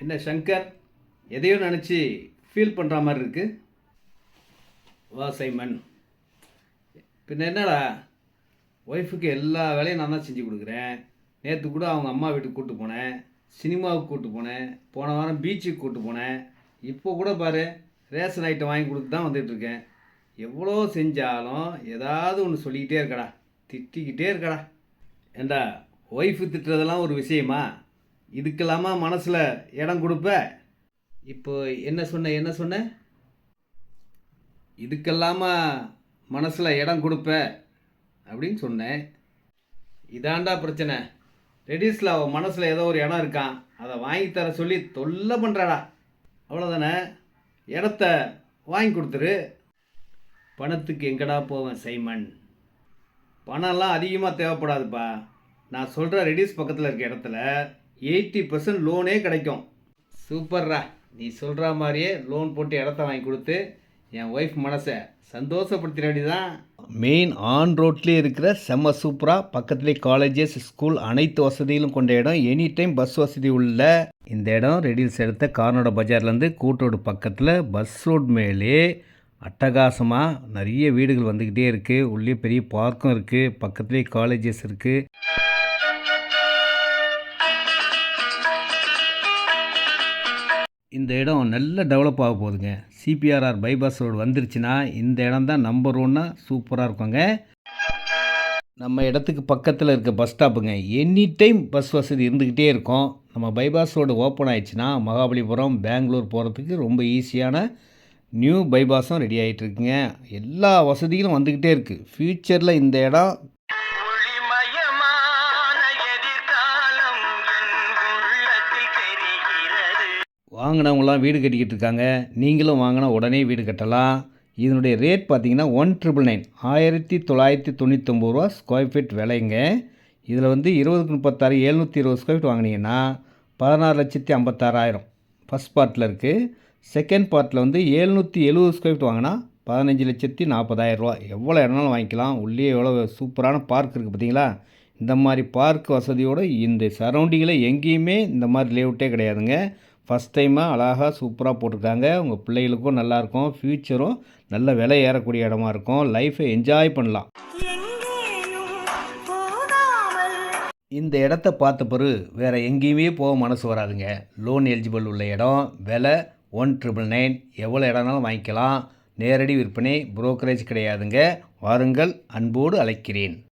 என்ன சங்கர், எதையோ நினச்சி ஃபீல் பண்ணுற மாதிரி இருக்கு. வா சைமன், பின்ன என்னடா, ஒய்ஃபுக்கு எல்லா வேலையும் நான் தான் செஞ்சு கொடுக்குறேன். நேற்று கூட அவங்க அம்மா வீட்டுக்கு கூப்பிட்டு போனேன், சினிமாவுக்கு கூப்பிட்டு போனேன், போன வாரம் பீச்சுக்கு கூப்பிட்டு போனேன். இப்போ கூட பாரு, ரேஷன் ஐட்டம் வாங்கி கொடுத்து தான் வந்துட்டுருக்கேன். எவ்வளோ செஞ்சாலும் ஏதாவது ஒன்று சொல்லிக்கிட்டே இருக்கடா, திட்டிக்கிட்டே இருக்கடா. ஏண்டா, ஒய்ஃபு திட்டுறதெல்லாம் ஒரு விஷயமா? இதுக்கெல்லாமா மனசில் இடம் கொடுப்ப? இப்போ என்ன சொன்ன? இதுக்கெல்லாமா மனசில் இடம் கொடுப்ப அப்படின்னு சொன்னேன். இதாண்டா பிரச்சனை. ரெடிஸில் அவன் மனசில் ஏதோ ஒரு இடம் இருக்கான், அதை வாங்கி தர சொல்லி தொல்லை பண்ணுறாடா. அவ்வளோதானே, இடத்த வாங்கி கொடுத்துரு. பணத்துக்கு எங்கடா போவேன் சைமன்? பணம்லாம் அதிகமாக தேவைப்படாதுப்பா. நான் சொல்கிற ரெடிஸ் பக்கத்தில் இருக்க இடத்துல 80% லோனே கிடைக்கும். சூப்பர்ரா, நீ சொல்கிற மாதிரியே லோன் போட்டு இடத்த வாங்கி கொடுத்து என் ஒய்ஃப் மனசை சந்தோஷப்படுத்திட வேண்டியதான். மெயின் ஆன் ரோட்லேயே இருக்கிற செம்ம சூப்பராக, பக்கத்துலேயே காலேஜஸ், ஸ்கூல், அனைத்து வசதிகளும் கொண்ட இடம். எனி டைம் பஸ் வசதி உள்ள இந்த இடம் ரெடில்ஸ் எடுத்த கார்னோட பஜார்லேருந்து கூட்டோடு பக்கத்தில் பஸ் ரோடு மேலே அட்டகாசமாக நிறைய வீடுகள் வந்துக்கிட்டே இருக்குது. உள்ளே பெரிய பார்க்கும் இருக்குது, பக்கத்துலேயே காலேஜஸ் இருக்குது. இந்த இடம் நல்ல டெவலப் ஆக போகுதுங்க. சிபிஆர்ஆர் பைபாஸ் ரோடு வந்துருச்சுன்னா இந்த இடம் தான் நம்பர் 1 சூப்பராக இருக்குங்க. நம்ம இடத்துக்கு பக்கத்தில் இருக்க பஸ் ஸ்டாப்புங்க. எனி டைம் பஸ் வசதி இருந்துக்கிட்டே இருக்கும். நம்ம பைபாஸ் ரோடு ஓப்பன் ஆயிடுச்சுன்னா மகாபலிபுரம், பெங்களூர் போகிறதுக்கு ரொம்ப ஈஸியான நியூ பைபாஸும் ரெடி ஆகிட்டு இருக்குங்க. எல்லா வசதிகளும் வந்துக்கிட்டே இருக்குது. ஃப்யூச்சரில் இந்த இடம் வாங்கினவங்களாம் வீடு கட்டிக்கிட்டு இருக்காங்க. நீங்களும் வாங்கினா உடனே வீடு கட்டலாம். இதனுடைய ரேட் பார்த்தீங்கன்னா 1999 1999 ரூபா ஸ்கொயர் ஃபீட் விலைங்க. இதில் வந்து 20க்கு 36 720 ஸ்கொயர் ஃபீட் வாங்கினீங்கன்னா 16,56,000 ஃபஸ்ட் பார்ட்டில் இருக்குது. செகண்ட் பார்ட்டில் வந்து 770 ஸ்கொயர் ஃபீட் வாங்கினா 15,40,000 ரூபா. எவ்வளோ இடம்னாலும் வாங்கிக்கலாம். உள்ளே எவ்வளோ சூப்பரான பார்க் இருக்குது பார்த்தீங்களா? இந்த மாதிரி பார்க் வசதியோடு இந்த சரௌண்டிங்கில் எங்கேயுமே இந்த மாதிரி லேஅவுட்டே கிடையாதுங்க. ஃபஸ்ட் டைமாக அழகாக சூப்பராக போட்டிருக்காங்க. உங்கள் பிள்ளைகளுக்கும் நல்லாயிருக்கும். ஃப்யூச்சரும் நல்ல விலை ஏறக்கூடிய இடமா இருக்கும். லைஃப்பை என்ஜாய் பண்ணலாம். இந்த இடத்த பார்த்த பிறகு வேறு எங்கேயுமே போக மனசு வராதுங்க. லோன் எலிஜிபிள் உள்ள இடம். விலை 1999. எவ்வளோ இடம்னாலும் வாங்கிக்கலாம். நேரடி விற்பனை, புரோக்கரேஜ் கிடையாதுங்க. வாருங்கள், அன்போடு அழைக்கிறேன்.